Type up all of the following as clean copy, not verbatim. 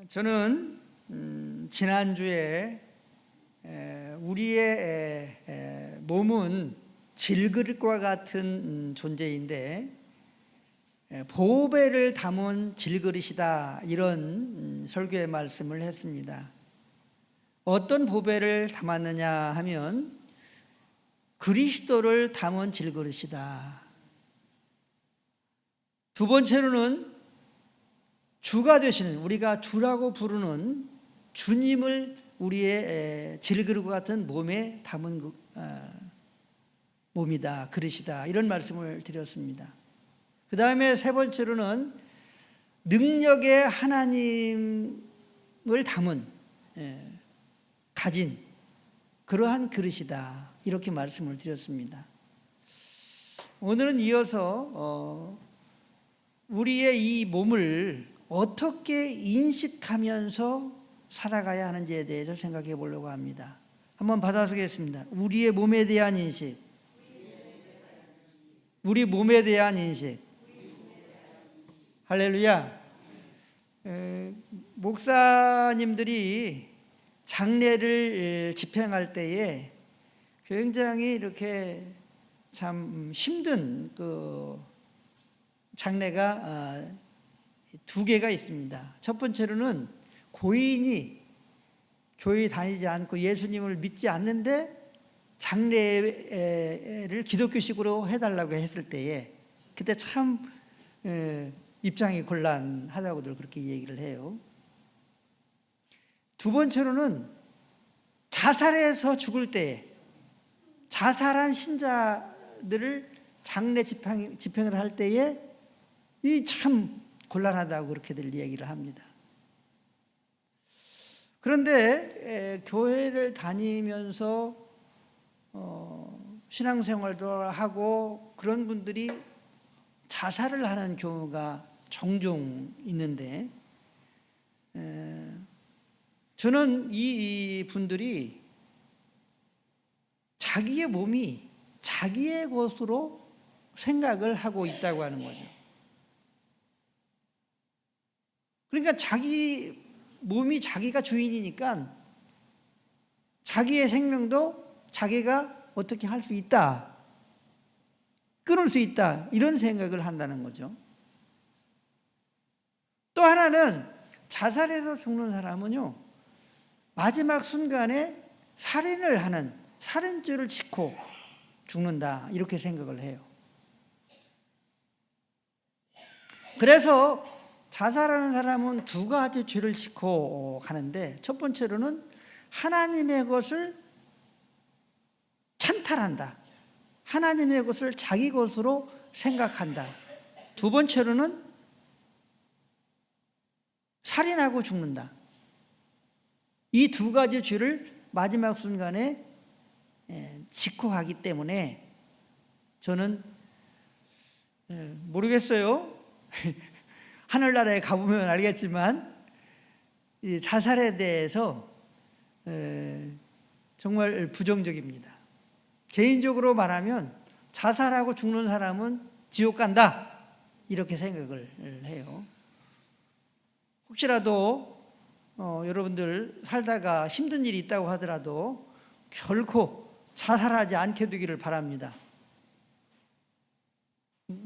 저는 지난주에 우리의 몸은 질그릇과 같은 존재인데 보배를 담은 질그릇이다, 이런 설교의 말씀을 했습니다. 어떤 보배를 담았느냐 하면 그리스도를 담은 질그릇이다. 두 번째로는 주가 되시는, 우리가 주라고 부르는 주님을 우리의 질그릇과 같은 몸에 담은 몸이다, 그릇이다, 이런 말씀을 드렸습니다. 그 다음에 세 번째로는 능력의 하나님을 담은, 가진 그러한 그릇이다, 이렇게 말씀을 드렸습니다. 오늘은 이어서 우리의 이 몸을 어떻게 인식하면서 살아가야 하는지에 대해서 생각해 보려고 합니다. 한번 받아쓰겠습니다. 우리의 몸에 대한 인식. 우리 몸에 대한 인식. 할렐루야. 목사님들이 장례를 집행할 때에 굉장히 이렇게 참 힘든 장례가 두 개가 있습니다. 첫 번째로는 고인이 교회 다니지 않고 예수님을 믿지 않는데 장례를 기독교식으로 해달라고 했을 때에 그때 참 입장이 곤란하다고들 그렇게 얘기를 해요. 두 번째로는 자살해서 죽을 때에 자살한 신자들을 장례 집행을 할 때에 이 참 곤란하다고 그렇게들 얘기를 합니다. 그런데 교회를 다니면서 신앙생활도 하고 그런 분들이 자살을 하는 경우가 종종 있는데, 저는 이 분들이 자기의 몸이 자기의 것으로 생각을 하고 있다고 하는 거죠. 그러니까 자기 몸이 자기가 주인이니까 자기의 생명도 자기가 어떻게 할 수 있다, 끊을 수 있다, 이런 생각을 한다는 거죠. 또 하나는 자살해서 죽는 사람은요, 마지막 순간에 살인을 하는, 살인죄를 짓고 죽는다, 이렇게 생각을 해요. 그래서 자살하는 사람은 두 가지 죄를 짓고 가는데, 첫 번째로는 하나님의 것을 찬탈한다, 하나님의 것을 자기 것으로 생각한다. 두 번째로는 살인하고 죽는다. 이 두 가지 죄를 마지막 순간에 짓고 가기 때문에 저는 모르겠어요. 하늘나라에 가보면 알겠지만 이 자살에 대해서 정말 부정적입니다. 개인적으로 말하면 자살하고 죽는 사람은 지옥 간다, 이렇게 생각을 해요. 혹시라도 여러분들 살다가 힘든 일이 있다고 하더라도 결코 자살하지 않게 되기를 바랍니다.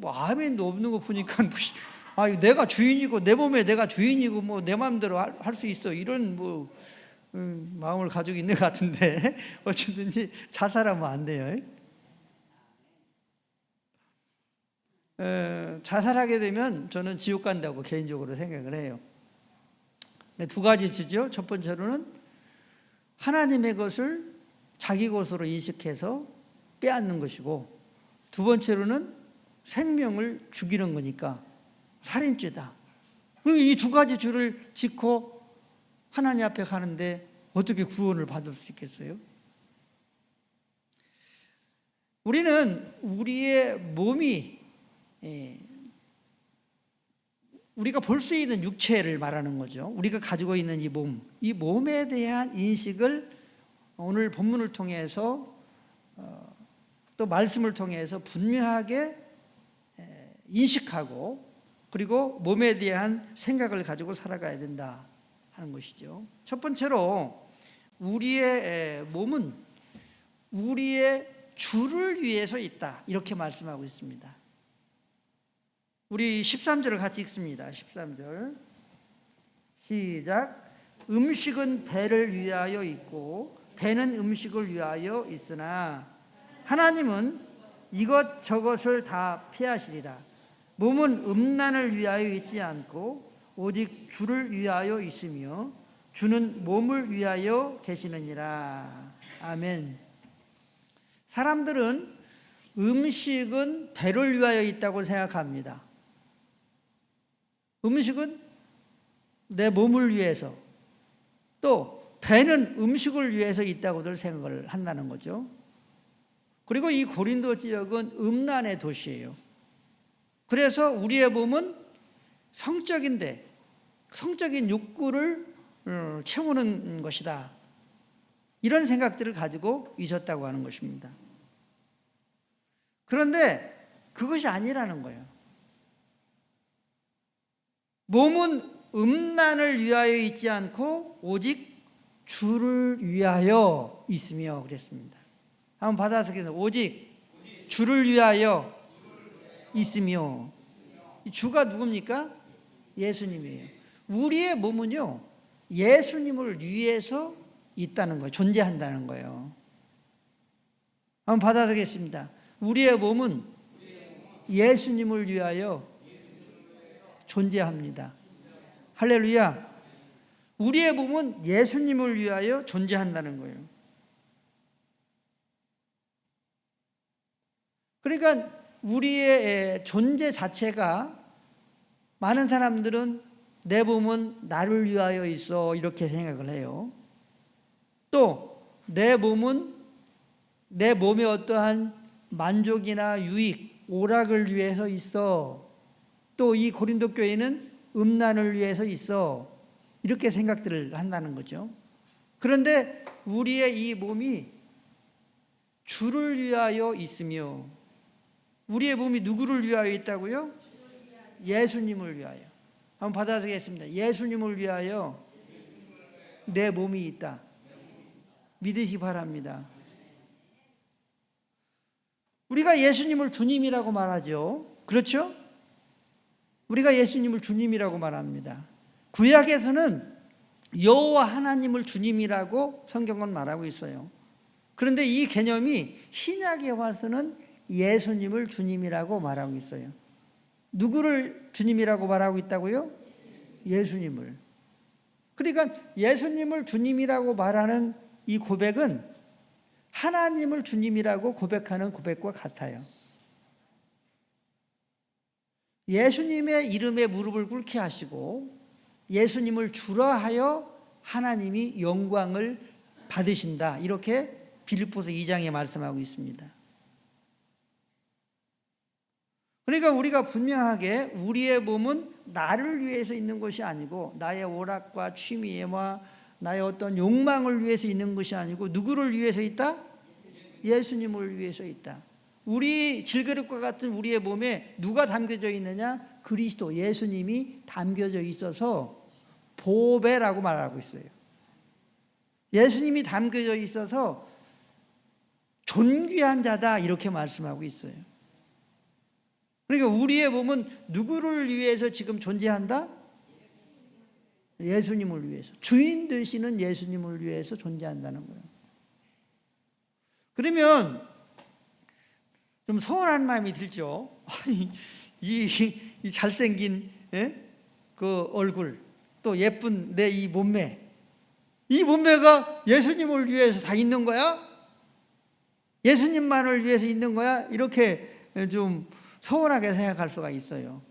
아멘도 없는 거 보니까 내가 주인이고 내 몸에 내가 주인이고 내 마음대로 할 수 있어, 이런 마음을 가지고 있는 것 같은데 어쨌든지 자살하면 안 돼요. 자살하게 되면 저는 지옥 간다고 개인적으로 생각을 해요. 두 가지 죄죠. 첫 번째로는 하나님의 것을 자기 것으로 인식해서 빼앗는 것이고, 두 번째로는 생명을 죽이는 거니까 살인죄다. 그리고 이 두 가지 죄를 짓고 하나님 앞에 가는데 어떻게 구원을 받을 수 있겠어요? 우리는 우리의 몸이, 우리가 볼 수 있는 육체를 말하는 거죠. 우리가 가지고 있는 이 몸, 이 몸에 대한 인식을 오늘 본문을 통해서 또 말씀을 통해서 분명하게 인식하고, 그리고 몸에 대한 생각을 가지고 살아가야 된다, 하는 것이죠. 첫 번째로 우리의 몸은 우리의 주를 위해서 있다, 이렇게 말씀하고 있습니다. 우리 13절을 같이 읽습니다. 13절 시작. 음식은 배를 위하여 있고 배는 음식을 위하여 있으나 하나님은 이것저것을 다 피하시리라. 몸은 음란을 위하여 있지 않고 오직 주를 위하여 있으며 주는 몸을 위하여 계시느니라. 아멘. 사람들은 음식은 배를 위하여 있다고 생각합니다. 음식은 내 몸을 위해서, 또 배는 음식을 위해서 있다고들 생각을 한다는 거죠. 그리고 이 고린도 지역은 음란의 도시예요. 그래서 우리의 몸은 성적인데 성적인 욕구를 채우는 것이다, 이런 생각들을 가지고 있었다고 하는 것입니다. 그런데 그것이 아니라는 거예요. 몸은 음란을 위하여 있지 않고 오직 주를 위하여 있으며 그랬습니다. 한번 받아서 오직 주를 위하여 있으며. 주가 누굽니까? 예수님이에요. 우리의 몸은요, 예수님을 위해서 있다는 거예요. 존재한다는 거예요. 한번 받아들이겠습니다. 우리의 몸은 예수님을 위하여 존재합니다. 할렐루야. 우리의 몸은 예수님을 위하여 존재한다는 거예요. 그러니까 우리의 존재 자체가, 많은 사람들은 내 몸은 나를 위하여 있어, 이렇게 생각을 해요. 또 내 몸은 내 몸의 어떠한 만족이나 유익, 오락을 위해서 있어. 또 이 고린도 교회는 음란을 위해서 있어, 이렇게 생각들을 한다는 거죠. 그런데 우리의 이 몸이 주를 위하여 있으며, 우리의 몸이 누구를 위하여 있다고요? 예수님을 위하여. 한번 받아들이겠습니다. 예수님을 위하여 내 몸이 있다. 믿으시 바랍니다. 우리가 예수님을 주님이라고 말하죠. 그렇죠? 우리가 예수님을 주님이라고 말합니다. 구약에서는 여호와 하나님을 주님이라고 성경은 말하고 있어요. 그런데 이 개념이 신약에 와서는 예수님을 주님이라고 말하고 있어요. 누구를 주님이라고 말하고 있다고요? 예수님을. 그러니까 예수님을 주님이라고 말하는 이 고백은 하나님을 주님이라고 고백하는 고백과 같아요. 예수님의 이름에 무릎을 꿇게 하시고 예수님을 주라 하여 하나님이 영광을 받으신다, 이렇게 빌립보서 2장에 말씀하고 있습니다. 그러니까 우리가 분명하게 우리의 몸은 나를 위해서 있는 것이 아니고, 나의 오락과 취미와 나의 어떤 욕망을 위해서 있는 것이 아니고, 누구를 위해서 있다? 예수님을 위해서 있다. 우리 질그릇과 같은 우리의 몸에 누가 담겨져 있느냐? 그리스도, 예수님이 담겨져 있어서 보배라고 말하고 있어요. 예수님이 담겨져 있어서 존귀한 자다, 이렇게 말씀하고 있어요. 그러니까 우리의 몸은 누구를 위해서 지금 존재한다? 예수님을 위해서, 주인 되시는 예수님을 위해서 존재한다는 거예요. 그러면 좀 서운한 마음이 들죠. 이 잘생긴 그 얼굴, 또 예쁜 내 이 몸매, 이 몸매가 예수님을 위해서 다 있는 거야? 예수님만을 위해서 있는 거야? 이렇게 좀 서운하게 생각할 수가 있어요.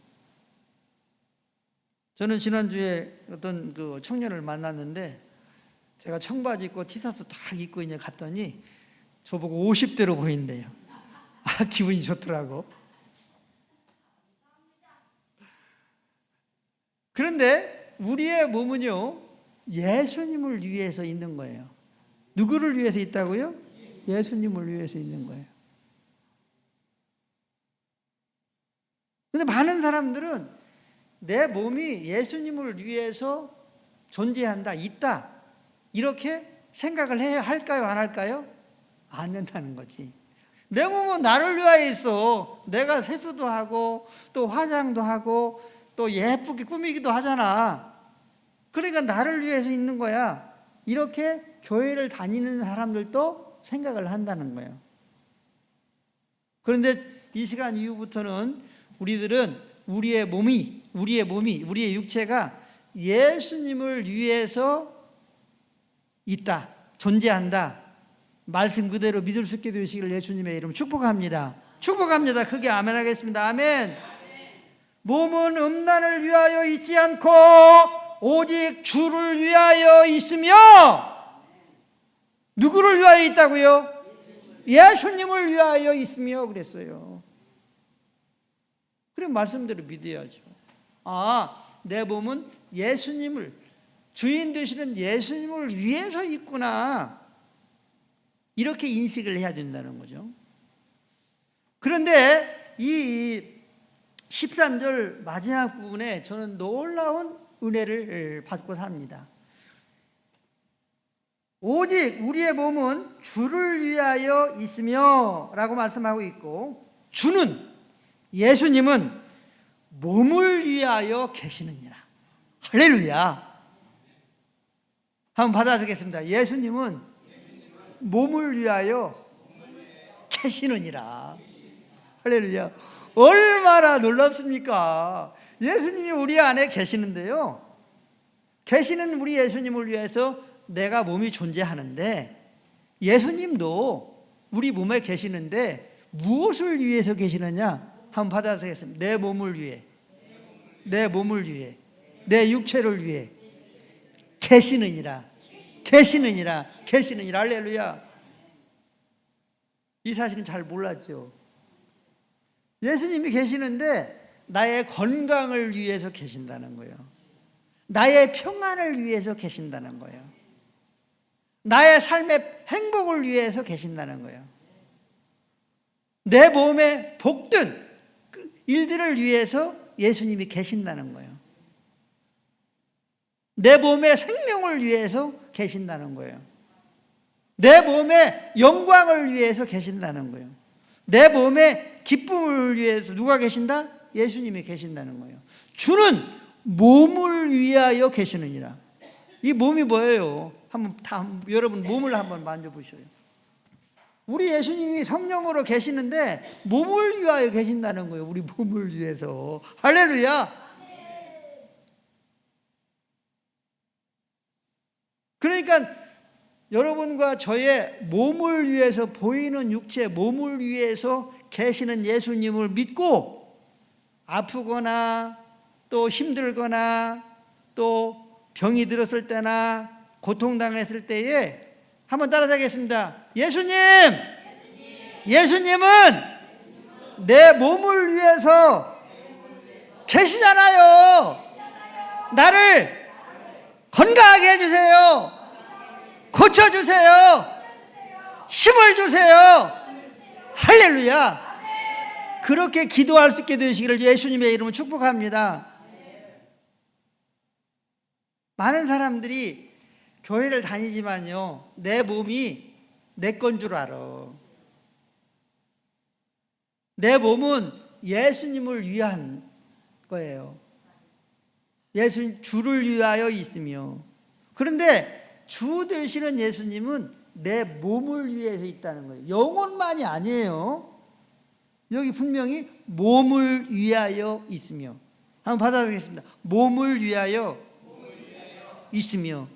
저는 지난주에 어떤 그 청년을 만났는데, 제가 청바지 입고 티셔츠 딱 입고 이제 갔더니 저보고 50대로 보인대요. 아, 기분이 좋더라고. 그런데 우리의 몸은요, 예수님을 위해서 있는 거예요. 누구를 위해서 있다고요? 예수님을 위해서 있는 거예요. 근데 많은 사람들은 내 몸이 예수님을 위해서 존재한다, 있다, 이렇게 생각을 해야 할까요, 안 할까요? 안 된다는 거지. 내 몸은 나를 위하여 있어. 내가 세수도 하고 또 화장도 하고 또 예쁘게 꾸미기도 하잖아. 그러니까 나를 위해서 있는 거야. 이렇게 교회를 다니는 사람들도 생각을 한다는 거예요. 그런데 이 시간 이후부터는 우리들은 우리의 몸이 육체가 예수님을 위해서 있다, 존재한다, 말씀 그대로 믿을 수 있게 되시기를 예수님의 이름으로 축복합니다. 축복합니다. 크게 아멘 하겠습니다. 아멘. 몸은 음란을 위하여 있지 않고 오직 주를 위하여 있으며, 누구를 위하여 있다고요? 예수님을 위하여 있으며 그랬어요. 그래, 말씀대로 믿어야죠. 내 몸은 예수님을, 주인 되시는 예수님을 위해서 있구나, 이렇게 인식을 해야 된다는 거죠. 그런데 이 13절 마지막 부분에 저는 놀라운 은혜를 받고 삽니다. 오직 우리의 몸은 주를 위하여 있으며 라고 말씀하고 있고, 주는, 예수님은 몸을 위하여 계시느니라. 할렐루야. 한번 받아주겠습니다. 예수님은 몸을 위하여 계시느니라. 할렐루야. 얼마나 놀랍습니까? 예수님이 우리 안에 계시는데요, 계시는 우리 예수님을 위해서 내가 몸이 존재하는데, 예수님도 우리 몸에 계시는데 무엇을 위해서 계시느냐? 한번 받아주겠습니다. 내 몸을 위해, 내 몸을 위해, 내 육체를 위해 계시느니라. 계시느니라. 계시느니라. 할렐루야. 이 사실은 잘 몰랐죠. 예수님이 계시는데 나의 건강을 위해서 계신다는 거예요. 나의 평안을 위해서 계신다는 거예요. 나의 삶의 행복을 위해서 계신다는 거예요. 내 몸에 복된 일들을 위해서 예수님이 계신다는 거예요. 내 몸의 생명을 위해서 계신다는 거예요. 내 몸의 영광을 위해서 계신다는 거예요. 내 몸의 기쁨을 위해서 누가 계신다? 예수님이 계신다는 거예요. 주는 몸을 위하여 계시느니라. 이 몸이 뭐예요? 여러분 몸을 한번 만져보셔요. 우리 예수님이 성령으로 계시는데 몸을 위하여 계신다는 거예요. 우리 몸을 위해서. 할렐루야. 그러니까 여러분과 저의 몸을 위해서, 보이는 육체 몸을 위해서 계시는 예수님을 믿고 아프거나 또 힘들거나 또 병이 들었을 때나 고통당했을 때에 한번 따라하겠습니다. 예수님은 내 몸을 위해서 계시잖아요. 나를 건강하게 해주세요. 고쳐주세요. 힘을 주세요. 할렐루야. 그렇게 기도할 수 있게 되시기를 예수님의 이름으로 축복합니다. 많은 사람들이 교회를 다니지만요, 내 몸이 내 건 줄 알아. 내 몸은 예수님을 위한 거예요. 주를 위하여 있으며. 그런데 주 되시는 예수님은 내 몸을 위해서 있다는 거예요. 영혼만이 아니에요. 여기 분명히 몸을 위하여 있으며. 한번 받아보겠습니다. 몸을 위하여 있으며.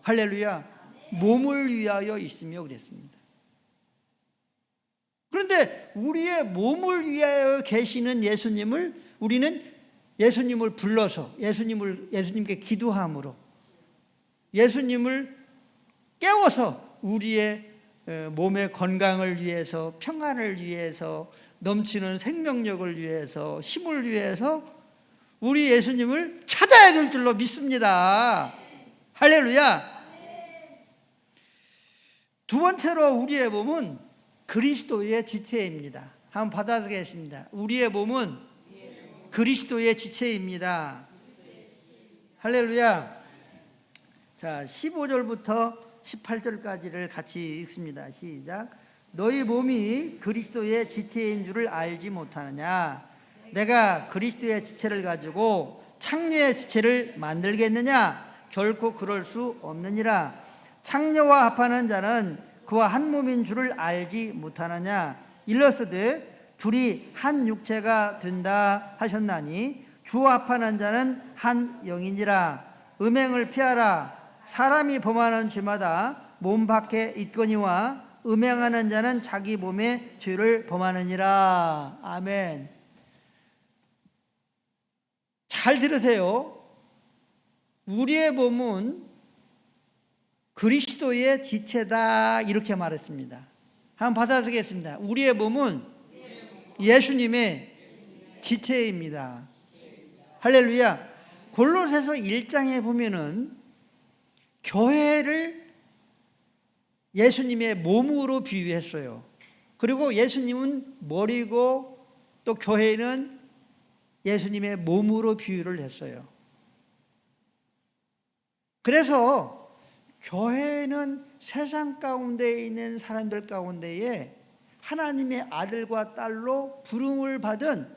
할렐루야. 몸을 위하여 있으며 그랬습니다. 그런데 우리의 몸을 위하여 계시는 예수님을 우리는 예수님을 불러서 예수님께 기도함으로 예수님을 깨워서 우리의 몸의 건강을 위해서, 평안을 위해서, 넘치는 생명력을 위해서, 힘을 위해서 우리 예수님을 찾아야 될 줄로 믿습니다. 할렐루야. 두 번째로 우리의 몸은 그리스도의 지체입니다. 한번 받아보겠습니다. 우리의 몸은 그리스도의 지체입니다. 할렐루야. 자, 15절부터 18절까지를 같이 읽습니다. 시작. 너희 몸이 그리스도의 지체인 줄을 알지 못하느냐? 내가 그리스도의 지체를 가지고 창녀의 지체를 만들겠느냐? 결코 그럴 수 없느니라. 창녀와 합하는 자는 그와 한 몸인 줄을 알지 못하느냐? 일러스되 둘이 한 육체가 된다 하셨나니 주와 합하는 자는 한 영이니라. 음행을 피하라. 사람이 범하는 죄마다 몸 밖에 있거니와 음행하는 자는 자기 몸의 죄를 범하느니라. 아멘. 잘 들으세요. 우리의 몸은 그리스도의 지체다 이렇게 말했습니다. 한번 받아쓰겠습니다. 우리의 몸은 예수님의 지체입니다. 할렐루야. 골로새서 1장에 보면은 교회를 예수님의 몸으로 비유했어요. 그리고 예수님은 머리고 또 교회는 예수님의 몸으로 비유를 했어요. 그래서 교회는 세상 가운데 있는 사람들 가운데에 하나님의 아들과 딸로 부름을 받은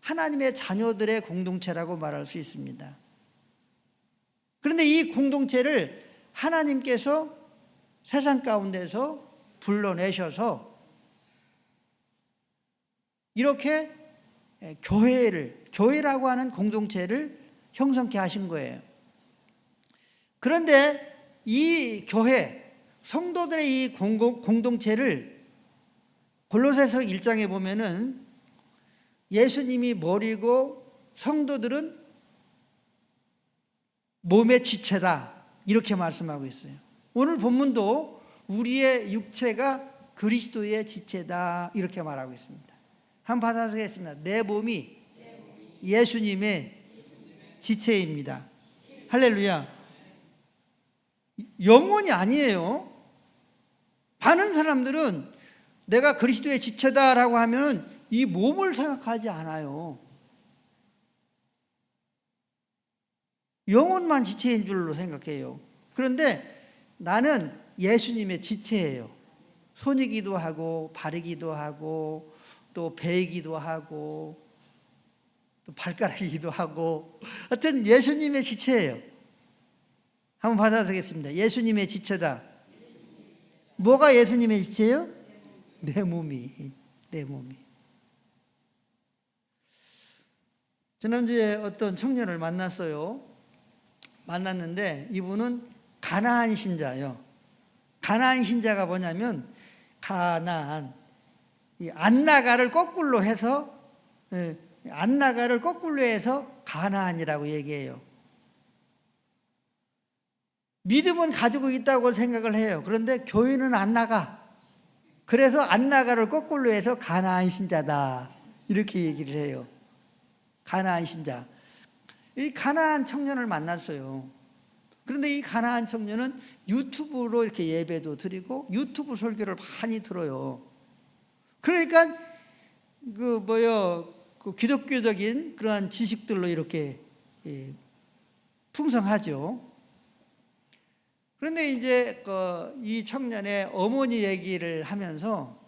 하나님의 자녀들의 공동체라고 말할 수 있습니다. 그런데 이 공동체를 하나님께서 세상 가운데서 불러내셔서 이렇게 교회라고 하는 공동체를 형성케 하신 거예요. 그런데 이 교회, 성도들의 이 공동체를 골로새서 1장에 보면은 예수님이 머리고 성도들은 몸의 지체다 이렇게 말씀하고 있어요. 오늘 본문도 우리의 육체가 그리스도의 지체다 이렇게 말하고 있습니다. 한번 받아쓰겠습니다. 내 몸이 예수님의 지체입니다. 할렐루야. 영혼이 아니에요. 많은 사람들은 내가 그리스도의 지체다라고 하면 이 몸을 생각하지 않아요. 영혼만 지체인 줄로 생각해요. 그런데 나는 예수님의 지체예요. 손이기도 하고 발이기도 하고 또 배이기도 하고 또 발가락이기도 하고 하여튼 예수님의 지체예요. 한번 받아보겠습니다. 예수님의 지체다. 뭐가 예수님의 지체예요? 내 몸이. 지난주에 어떤 청년을 만났어요. 만났는데 이분은 가나안 신자예요. 가나안 신자가 뭐냐면 가나안, 이 안나가를 거꾸로 해서 가나안이라고 얘기해요. 믿음은 가지고 있다고 생각을 해요. 그런데 교회는 안 나가. 그래서 안나가를 거꾸로 해서 가나안 신자다 이렇게 얘기를 해요. 가나안 신자. 이 가나안 청년을 만났어요. 그런데 이 가나안 청년은 유튜브로 이렇게 예배도 드리고 유튜브 설교를 많이 들어요. 그러니까 그 기독교적인 그러한 지식들로 이렇게 풍성하죠. 그런데 이제 이 청년의 어머니 얘기를 하면서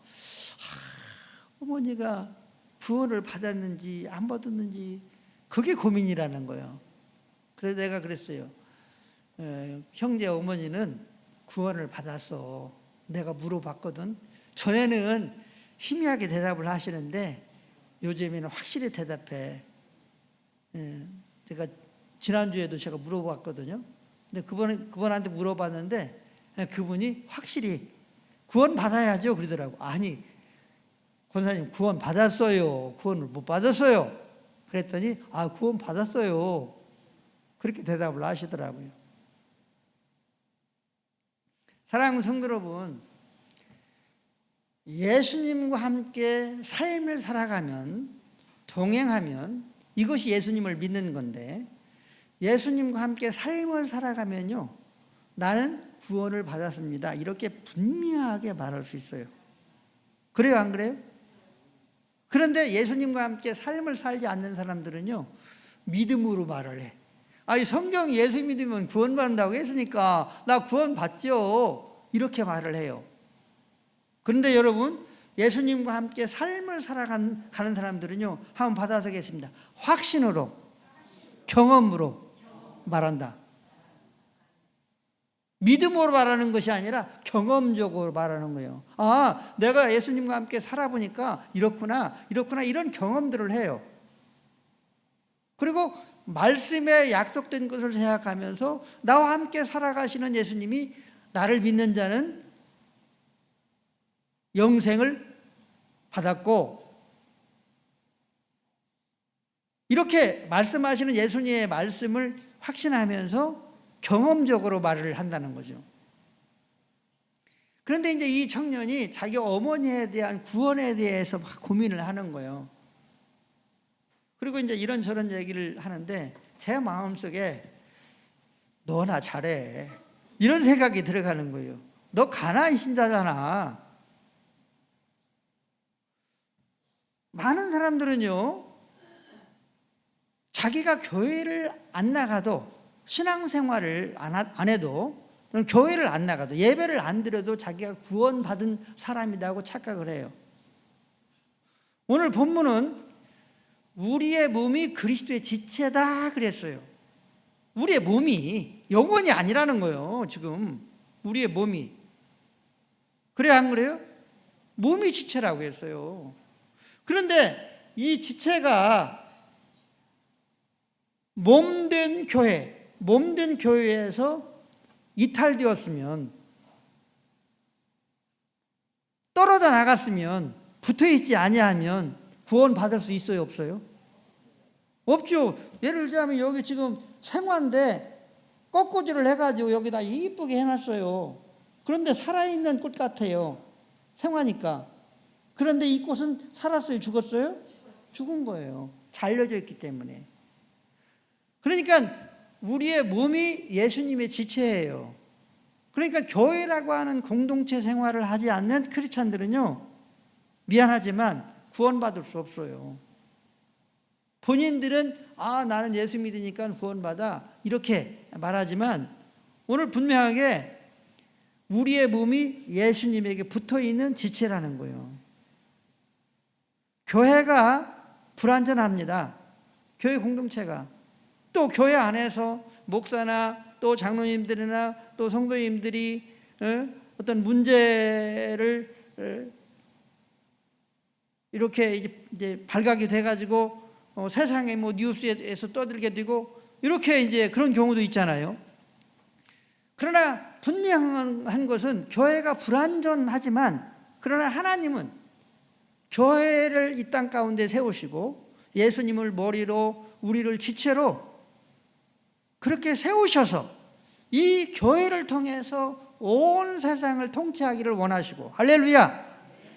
어머니가 구원을 받았는지 안 받았는지 그게 고민이라는 거예요. 그래서 내가 그랬어요. 형제 어머니는 구원을 받았어. 내가 물어봤거든. 전에는 희미하게 대답을 하시는데 요즘에는 확실히 대답해. 제가 지난주에도 제가 물어봤거든요. 근데 그분한테 물어봤는데 그분이 확실히 구원 받아야죠 그러더라고. 아니 권사님 구원 받았어요. 구원을 못 받았어요. 그랬더니 구원 받았어요. 그렇게 대답을 하시더라고요. 사랑하는 성도 여러분, 예수님과 함께 삶을 살아가면 동행하면 이것이 예수님을 믿는 건데 예수님과 함께 삶을 살아가면요 나는 구원을 받았습니다 이렇게 분명하게 말할 수 있어요. 그래요 안 그래요? 그런데 예수님과 함께 삶을 살지 않는 사람들은요 믿음으로 말을 해. 이 성경 예수 믿으면 구원받는다고 했으니까 나 구원받죠. 이렇게 말을 해요. 그런데 여러분, 예수님과 함께 삶을 살아가는 사람들은요, 한번 받아서겠습니다. 확신으로, 경험으로 말한다. 믿음으로 말하는 것이 아니라 경험적으로 말하는 거예요. 내가 예수님과 함께 살아보니까 이렇구나, 이런 경험들을 해요. 그리고 말씀에 약속된 것을 생각하면서 나와 함께 살아가시는 예수님이 나를 믿는 자는 영생을 받았고, 이렇게 말씀하시는 예수님의 말씀을 확신하면서 경험적으로 말을 한다는 거죠. 그런데 이제 이 청년이 자기 어머니에 대한 구원에 대해서 막 고민을 하는 거예요. 그리고 이제 이런저런 얘기를 하는데 제 마음속에 너나 잘해, 이런 생각이 들어가는 거예요. 너 가나안 신자잖아. 많은 사람들은요, 자기가 교회를 안 나가도, 신앙생활을 안 해도, 교회를 안 나가도, 예배를 안 드려도 자기가 구원받은 사람이라고 착각을 해요. 오늘 본문은 우리의 몸이 그리스도의 지체다 그랬어요. 우리의 몸이 영혼이 아니라는 거예요. 지금 우리의 몸이. 그래요, 안 그래요? 몸이 지체라고 했어요. 그런데 이 지체가 몸된 교회에서 이탈되었으면, 떨어져 나갔으면, 붙어있지 아니하면 구원받을 수 있어요, 없어요? 없죠. 예를 들자면 여기 지금 생화인데 꺾꽂이를 해가지고 여기다 이쁘게 해놨어요. 그런데 살아있는 꽃 같아요. 생화니까. 그런데 이 꽃은 살았어요, 죽었어요? 죽은 거예요. 잘려져 있기 때문에. 그러니까 우리의 몸이 예수님의 지체예요. 그러니까 교회라고 하는 공동체 생활을 하지 않는 크리스찬들은요, 미안하지만 구원받을 수 없어요. 본인들은 나는 예수 믿으니까 구원받아, 이렇게 말하지만 오늘 분명하게 우리의 몸이 예수님에게 붙어있는 지체라는 거예요. 교회가 불완전합니다. 교회 공동체가. 또 교회 안에서 목사나 또 장로님들이나 또 성도님들이 어떤 문제를 이렇게 이제 발각이 돼가지고 세상에 뭐 뉴스에서 떠들게 되고, 이렇게 이제 그런 경우도 있잖아요. 그러나 분명한 것은 교회가 불완전하지만, 그러나 하나님은 교회를 이 땅 가운데 세우시고 예수님을 머리로 우리를 지체로 그렇게 세우셔서 이 교회를 통해서 온 세상을 통치하기를 원하시고, 할렐루야,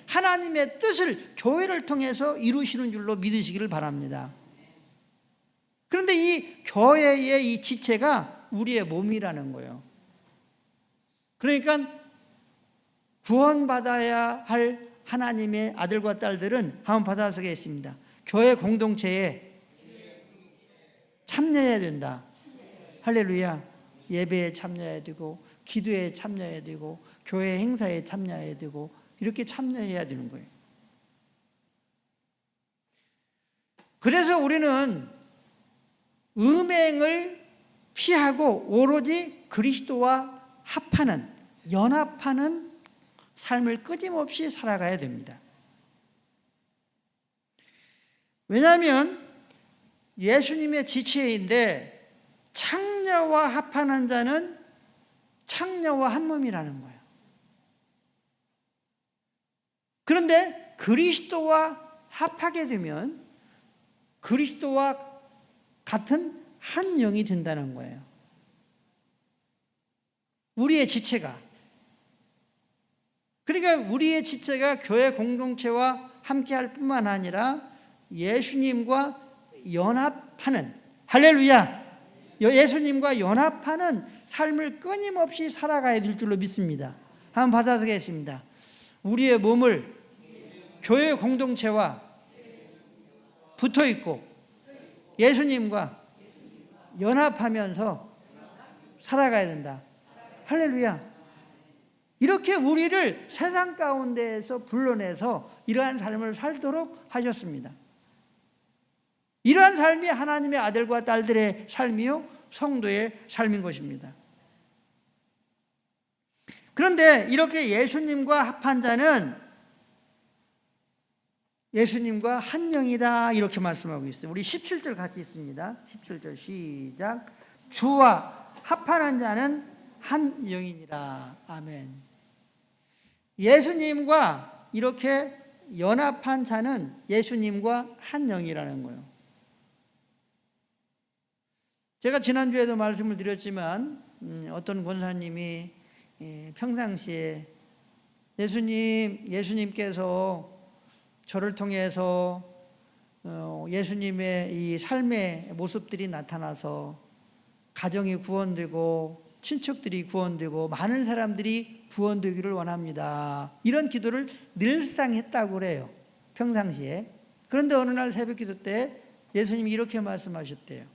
하나님의 뜻을 교회를 통해서 이루시는 줄로 믿으시기를 바랍니다. 그런데 이 교회의 이 지체가 우리의 몸이라는 거예요. 그러니까 구원받아야 할 하나님의 아들과 딸들은 한번 받아서겠습니다. 교회 공동체에 참여해야 된다. 할렐루야. 예배에 참여해야 되고, 기도에 참여해야 되고, 교회 행사에 참여해야 되고, 이렇게 참여해야 되는 거예요. 그래서 우리는 음행을 피하고 오로지 그리스도와 합하는, 연합하는 삶을 끊임없이 살아가야 됩니다. 왜냐하면 예수님의 지체인데 창녀와 합하는 자는 창녀와 한 몸이라는 거예요. 그런데 그리스도와 합하게 되면 그리스도와 같은 한 영이 된다는 거예요. 우리의 지체가. 그러니까 우리의 지체가 교회 공동체와 함께할 뿐만 아니라 예수님과 연합하는, 할렐루야, 예수님과 연합하는 삶을 끊임없이 살아가야 될 줄로 믿습니다. 한번 받아보겠습니다. 우리의 몸을 교회 공동체와 붙어있고 예수님과 연합하면서 살아가야 된다. 할렐루야. 이렇게 우리를 세상 가운데에서 불러내서 이러한 삶을 살도록 하셨습니다. 이러한 삶이 하나님의 아들과 딸들의 삶이요, 성도의 삶인 것입니다. 그런데 이렇게 예수님과 합한 자는 예수님과 한 영이다, 이렇게 말씀하고 있어요. 우리 17절 같이 있습니다. 17절 시작. 주와 합하는 자는 한 영이니라. 아멘. 예수님과 이렇게 연합한 자는 예수님과 한 영이라는 거예요. 제가 지난주에도 말씀을 드렸지만 어떤 권사님이 평상시에 예수님께서 저를 통해서 예수님의 이 삶의 모습들이 나타나서 가정이 구원되고 친척들이 구원되고 많은 사람들이 구원되기를 원합니다. 이런 기도를 늘상 했다고 그래요. 평상시에. 그런데 어느 날 새벽 기도 때 예수님이 이렇게 말씀하셨대요.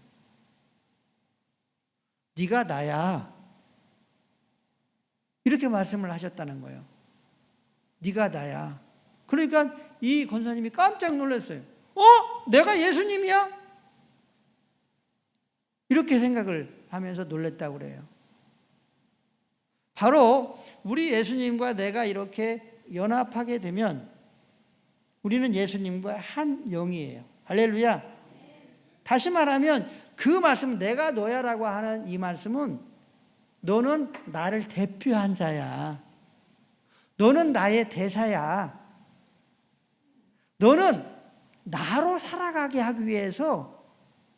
네가 나야. 이렇게 말씀을 하셨다는 거예요. 네가 나야. 그러니까 이 권사님이 깜짝 놀랐어요. 내가 예수님이야? 이렇게 생각을 하면서 놀랬다고 그래요. 바로 우리 예수님과 내가 이렇게 연합하게 되면 우리는 예수님과 한 영이에요. 할렐루야. 다시 말하면 그 말씀, 내가 너야라고 하는 이 말씀은 너는 나를 대표한 자야. 너는 나의 대사야. 너는 나로 살아가게 하기 위해서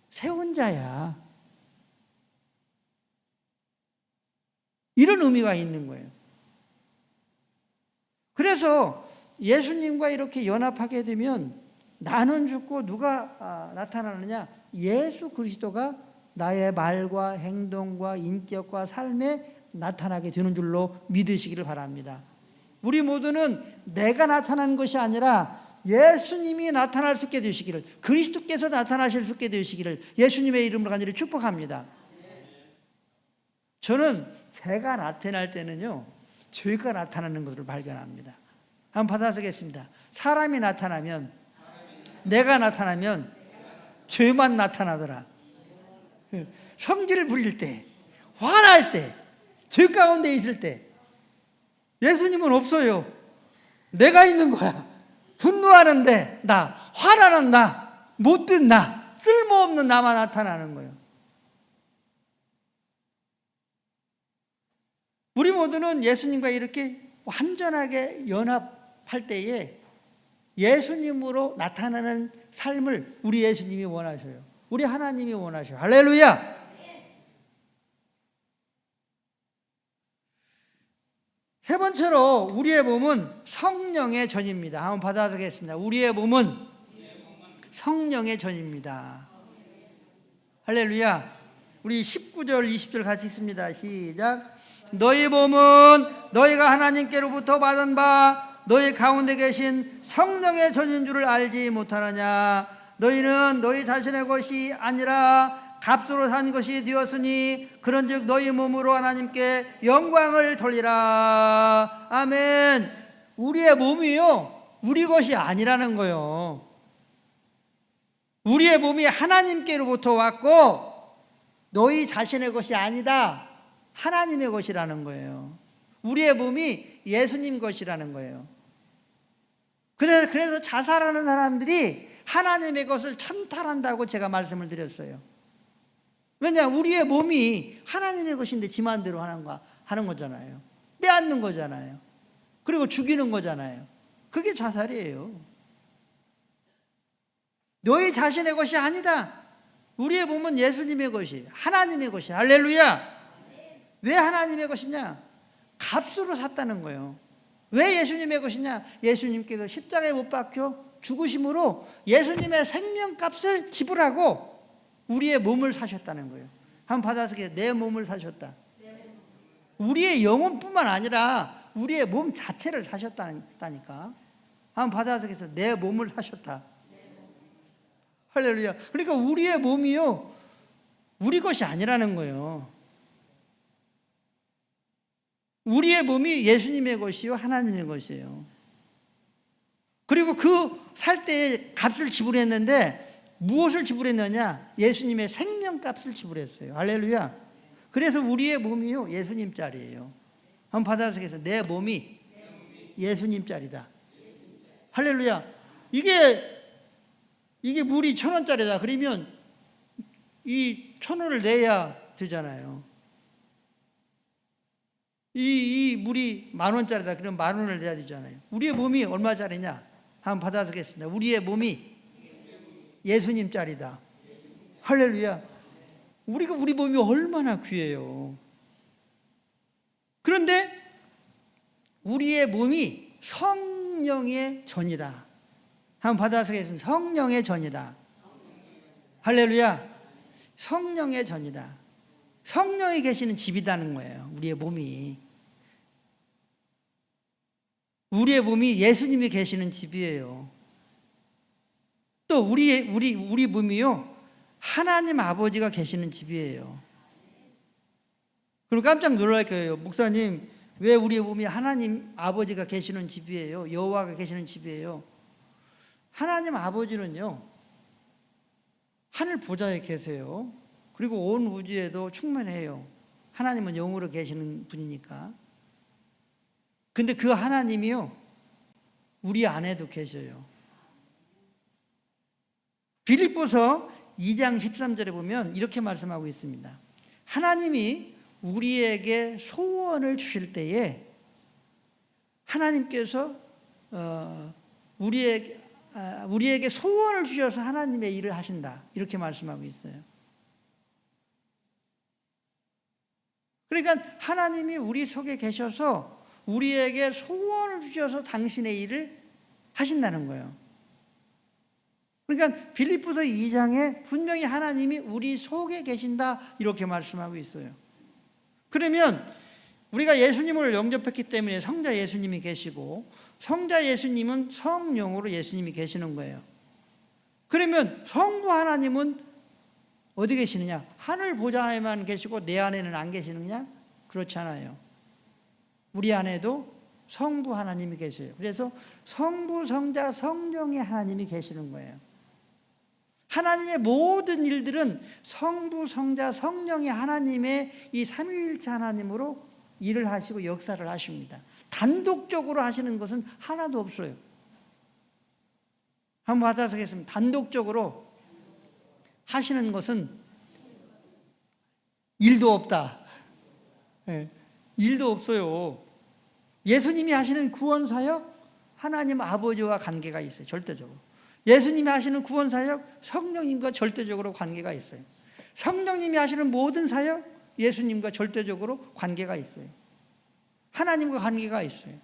세운 자야. 이런 의미가 있는 거예요. 그래서 예수님과 이렇게 연합하게 되면 나는 죽고 누가 나타나느냐? 예수 그리스도가 나의 말과 행동과 인격과 삶에 나타나게 되는 줄로 믿으시기를 바랍니다. 우리 모두는 내가 나타난 것이 아니라 예수님이 나타날 수 있게 되시기를, 그리스도께서 나타나실 수 있게 되시기를 예수님의 이름으로 간절히 축복합니다. 저는 제가 나타날 때는요, 죄가 나타나는 것을 발견합니다. 한번 받아보겠습니다. 사람이 나타나면, 내가 나타나면 죄만 나타나더라. 성질을 부릴 때, 화날 때, 죄 가운데 있을 때 예수님은 없어요. 내가 있는 거야. 분노하는데 나, 화나는 나, 못된 나, 쓸모없는 나만 나타나는 거예요. 우리 모두는 예수님과 이렇게 완전하게 연합할 때에 예수님으로 나타나는 삶을 우리 예수님이 원하셔요. 우리 하나님이 원하셔요. 할렐루야. 세 번째로 우리의 몸은 성령의 전입니다. 한번 받아보겠습니다. 우리의 몸은 성령의 전입니다. 할렐루야. 우리 19절 20절 같이 읽습니다. 시작. 너희 몸은 너희가 하나님께로부터 받은 바 너희 가운데 계신 성령의 전인 줄을 알지 못하느냐. 너희는 너희 자신의 것이 아니라 값으로 산 것이 되었으니 그런즉 너희 몸으로 하나님께 영광을 돌리라. 아멘. 우리의 몸이요, 우리 것이 아니라는 거예요. 우리의 몸이 하나님께로부터 왔고 너희 자신의 것이 아니다, 하나님의 것이라는 거예요. 우리의 몸이 예수님 것이라는 거예요. 그래서 자살하는 사람들이 하나님의 것을 찬탈한다고 제가 말씀을 드렸어요. 왜냐? 우리의 몸이 하나님의 것인데 지 마음대로 하는 거잖아요. 빼앗는 거잖아요. 그리고 죽이는 거잖아요. 그게 자살이에요. 너희 자신의 것이 아니다. 우리의 몸은 예수님의 것이, 하나님의 것이. 할렐루야. 왜 하나님의 것이냐? 값으로 샀다는 거예요. 왜 예수님의 것이냐? 예수님께서 십자가에 못 박혀 죽으심으로 예수님의 생명값을 지불하고 우리의 몸을 사셨다는 거예요. 한번 받아서 내 몸을 사셨다. 우리의 영혼뿐만 아니라 우리의 몸 자체를 사셨다니까. 한번 받아서 내 몸을 사셨다. 할렐루야. 그러니까 우리의 몸이요, 우리 것이 아니라는 거예요. 우리의 몸이 예수님의 것이요 하나님의 것이에요. 그리고 그 살 때에 값을 지불했는데 무엇을 지불했느냐? 예수님의 생명값을 지불했어요. 할렐루야. 그래서 우리의 몸이요 예수님 짤이에요. 한번 받아서 내 몸이 예수님 짤이다. 할렐루야. 이게 물이 1,000원짜리다. 그러면 이 1,000원을 내야 되잖아요. 이 물이 10,000원짜리다. 그러면 10,000원을 내야 되잖아요. 우리의 몸이 얼마짜리냐? 한번 받아보겠습니다. 우리의 몸이 예수님 짤이다. 할렐루야. 우리 몸이 얼마나 귀해요. 그런데 우리의 몸이 성령의 전이다. 한번 받아보겠습니다. 성령의 전이다. 할렐루야. 성령의 전이다. 성령이 계시는 집이라는 거예요. 우리의 몸이. 우리의 몸이 예수님이 계시는 집이에요. 또 우리 몸이요 하나님 아버지가 계시는 집이에요. 그리고 깜짝 놀랄 거예요. 목사님, 왜 우리의 몸이 하나님 아버지가 계시는 집이에요? 여호와가 계시는 집이에요? 하나님 아버지는요 하늘 보좌에 계세요. 그리고 온 우주에도 충만해요. 하나님은 영으로 계시는 분이니까. 근데 그 하나님이요 우리 안에도 계셔요. 빌립보서 2장 13절에 보면 이렇게 말씀하고 있습니다. 하나님이 우리에게 소원을 주실 때에 하나님께서 우리에게 소원을 주셔서 하나님의 일을 하신다. 이렇게 말씀하고 있어요. 그러니까 하나님이 우리 속에 계셔서 우리에게 소원을 주셔서 당신의 일을 하신다는 거예요. 그러니까 빌립보서 2장에 분명히 하나님이 우리 속에 계신다 이렇게 말씀하고 있어요. 그러면 우리가 예수님을 영접했기 때문에 성자 예수님이 계시고 성자 예수님은 성령으로 예수님이 계시는 거예요. 그러면 성부 하나님은 어디 계시느냐? 하늘 보좌에만 계시고 내 안에는 안 계시느냐? 그렇지 않아요. 우리 안에도 성부 하나님이 계셔요. 그래서 성부, 성자, 성령의 하나님이 계시는 거예요. 하나님의 모든 일들은 성부, 성자, 성령의 하나님의 이 삼위일체 하나님으로 일을 하시고 역사를 하십니다. 단독적으로 하시는 것은 하나도 없어요. 한번 받아서 하겠습니다. 단독적으로 하시는 것은 일도 없다. 네, 일도 없어요. 예수님이 하시는 구원 사역, 하나님 아버지와 관계가 있어요. 절대적으로. 예수님이 하시는 구원 사역, 성령님과 절대적으로 관계가 있어요. 성령님이 하시는 모든 사역, 예수님과 절대적으로 관계가 있어요. 하나님과 관계가 있어요.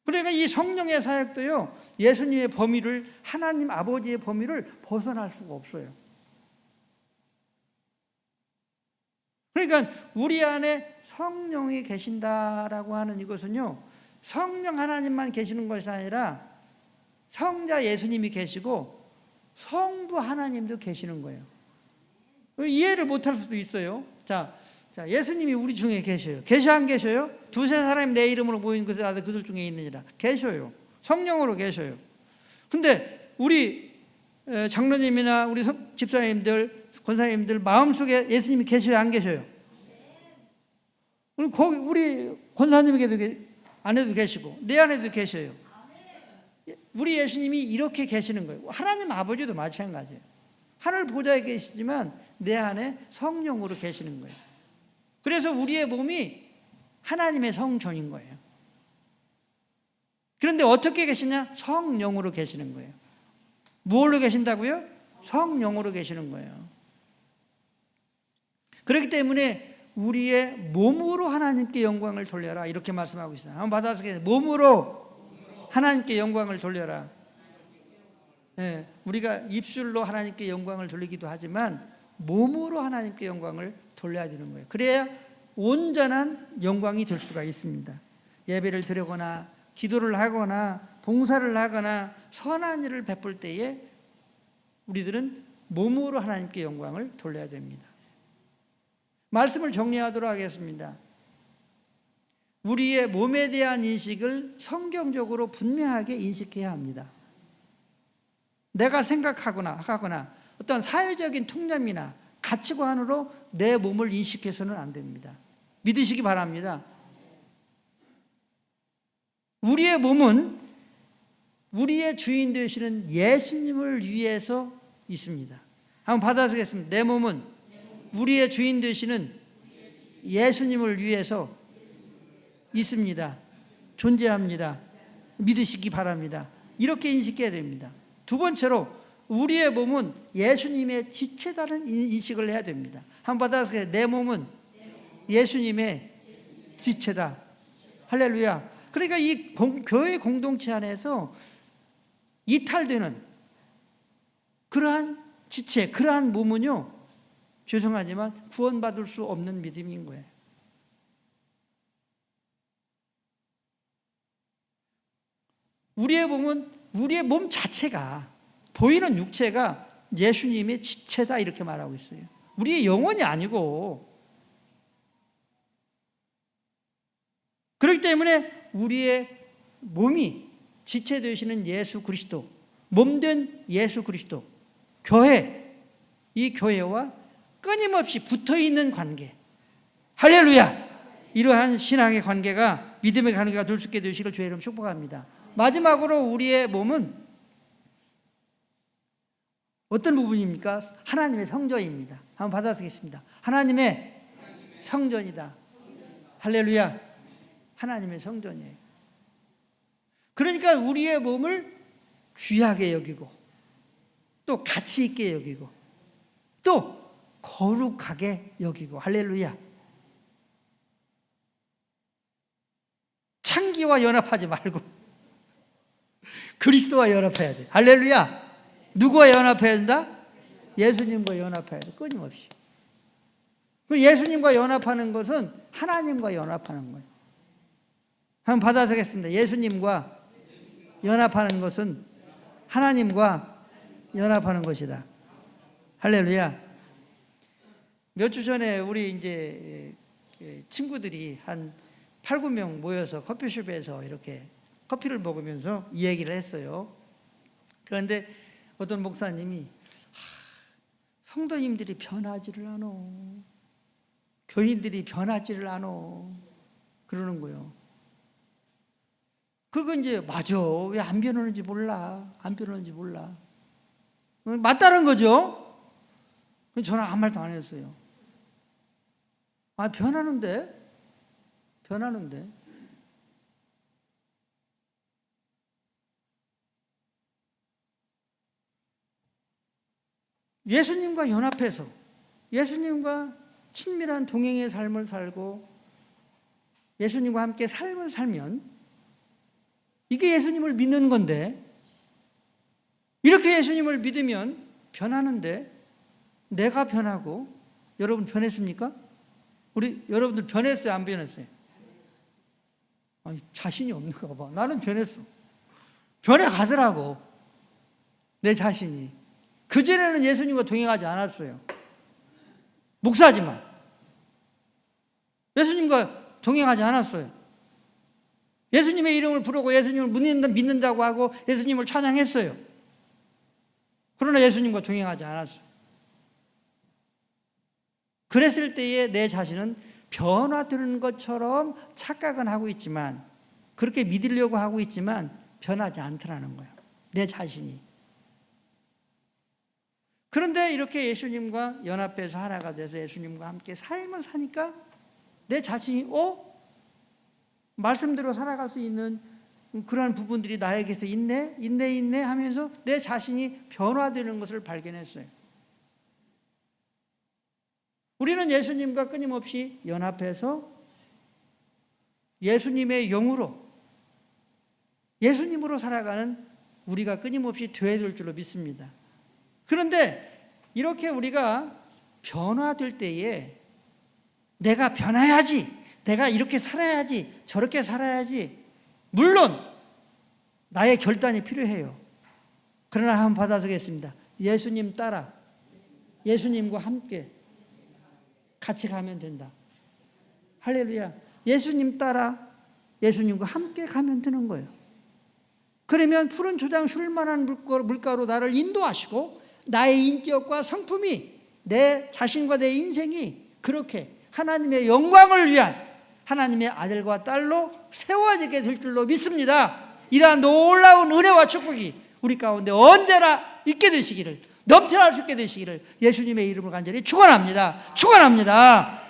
그러니까 이 성령의 사역도요, 예수님의 범위를, 하나님 아버지의 범위를 벗어날 수가 없어요. 그러니까 우리 안에 성령이 계신다라고 하는 이것은요, 성령 하나님만 계시는 것이 아니라 성자 예수님이 계시고 성부 하나님도 계시는 거예요. 이해를 못할 수도 있어요. 자, 예수님이 우리 중에 계셔요. 계셔 안 계셔요? 두세 사람이 내 이름으로 모인 것에 나도 그들 중에 있느니라. 계셔요. 성령으로 계셔요. 근데 우리 장로님이나 우리 집사님들, 권사님들 마음속에 예수님이 계셔요, 안 계셔요? 거기 우리 권사님에게도 안에도 계시고 내 안에도 계셔요. 우리 예수님이 이렇게 계시는 거예요. 하나님 아버지도 마찬가지예요. 하늘 보좌에 계시지만 내 안에 성령으로 계시는 거예요. 그래서 우리의 몸이 하나님의 성전인 거예요. 그런데 어떻게 계시냐? 성령으로 계시는 거예요. 뭘로 계신다고요? 성령으로 계시는 거예요. 그렇기 때문에 우리의 몸으로 하나님께 영광을 돌려라 이렇게 말씀하고 있어요. 한번 받아서 몸으로 하나님께 영광을 돌려라. 네, 우리가 입술로 하나님께 영광을 돌리기도 하지만 몸으로 하나님께 영광을 돌려야 되는 거예요. 그래야 온전한 영광이 될 수가 있습니다. 예배를 드리거나 기도를 하거나 봉사를 하거나 선한 일을 베풀 때에 우리들은 몸으로 하나님께 영광을 돌려야 됩니다. 말씀을 정리하도록 하겠습니다. 우리의 몸에 대한 인식을 성경적으로 분명하게 인식해야 합니다. 내가 생각하거나 어떤 사회적인 통념이나 가치관으로 내 몸을 인식해서는 안 됩니다. 믿으시기 바랍니다. 우리의 몸은 우리의 주인 되시는 예수님을 위해서 있습니다. 한번 받아보겠습니다. 내 몸은 우리의 주인 되시는 예수님을 위해서 있습니다. 존재합니다. 믿으시기 바랍니다. 이렇게 인식해야 됩니다. 두 번째로 우리의 몸은 예수님의 지체다는 인식을 해야 됩니다. 한번 받아보세요. 내 몸은 예수님의 지체다. 할렐루야. 그러니까 이 교회 공동체 안에서 이탈되는 그러한 지체, 그러한 몸은요, 죄송하지만 구원받을 수 없는 믿음인 거예요. 우리의 몸은 우리의 몸 자체가, 보이는 육체가 예수님의 지체다 이렇게 말하고 있어요. 우리의 영혼이 아니고. 그렇기 때문에 우리의 몸이 지체 되시는 예수 그리스도, 몸된 예수 그리스도, 교회, 이 교회와 끊임없이 붙어있는 관계, 할렐루야! 이러한 신앙의 관계가, 믿음의 관계가 될 수 있게 되시길 주의 이름 축복합니다. 마지막으로 우리의 몸은 어떤 부분입니까? 하나님의 성전입니다. 한번 받아쓰겠습니다. 하나님의 성전이다. 할렐루야. 하나님의 성전이에요. 그러니까 우리의 몸을 귀하게 여기고 또 가치 있게 여기고 또 거룩하게 여기고, 할렐루야. 창기와 연합하지 말고 그리스도와 연합해야 돼. 할렐루야. 누구와 연합해야 된다? 예수님과 연합해야 돼. 끊임없이. 예수님과 연합하는 것은 하나님과 연합하는 거예요. 한번 받아서겠습니다. 예수님과 연합하는 것은 하나님과 연합하는 것이다. 할렐루야. 몇 주 전에 우리 이제 친구들이 한 8, 9명 모여서 커피숍에서 이렇게 커피를 먹으면서 이 얘기를 했어요. 그런데 어떤 목사님이 성도님들이 변하지를 않아. 교인들이 변하지를 않아. 그러는 거예요. 그거 이제 맞아. 왜 안 변하는지 몰라. 안 변하는지 몰라. 맞다는 거죠. 저는 아무 말도 안 했어요. 변하는데. 예수님과 연합해서 예수님과 친밀한 동행의 삶을 살고 예수님과 함께 삶을 살면 이게 예수님을 믿는 건데, 이렇게 예수님을 믿으면 변하는데 내가 변하고, 여러분 변했습니까? 우리 여러분들 변했어요? 안 변했어요? 자신이 없는가 봐. 나는 변했어. 변해가더라고. 내 자신이. 그전에는 예수님과 동행하지 않았어요. 목사지만 예수님과 동행하지 않았어요. 예수님의 이름을 부르고 예수님을 믿는다고 하고 예수님을 찬양했어요. 그러나 예수님과 동행하지 않았어요. 그랬을 때에 내 자신은 변화되는 것처럼 착각은 하고 있지만, 그렇게 믿으려고 하고 있지만 변하지 않더라는 거예요. 내 자신이. 그런데 이렇게 예수님과 연합해서 하나가 돼서 예수님과 함께 삶을 사니까 내 자신이 말씀대로 살아갈 수 있는 그러한 부분들이 나에게서 있네 하면서 내 자신이 변화되는 것을 발견했어요. 우리는 예수님과 끊임없이 연합해서 예수님의 영으로, 예수님으로 살아가는 우리가 끊임없이 되어야 될 줄로 믿습니다. 그런데 이렇게 우리가 변화될 때에 내가 변해야지, 내가 이렇게 살아야지, 저렇게 살아야지, 물론 나의 결단이 필요해요. 그러나 한번 받아서겠습니다. 예수님 따라 예수님과 함께 같이 가면 된다. 할렐루야. 예수님 따라 예수님과 함께 가면 되는 거예요. 그러면 푸른 초장 쉴만한 물가로 나를 인도하시고 나의 인격과 성품이, 내 자신과 내 인생이 그렇게 하나님의 영광을 위한 하나님의 아들과 딸로 세워지게 될 줄로 믿습니다. 이러한 놀라운 은혜와 축복이 우리 가운데 언제나 있게 되시기를, 넘쳐날 수 있게 되시기를 예수님의 이름으로 간절히 축원합니다. 축원합니다.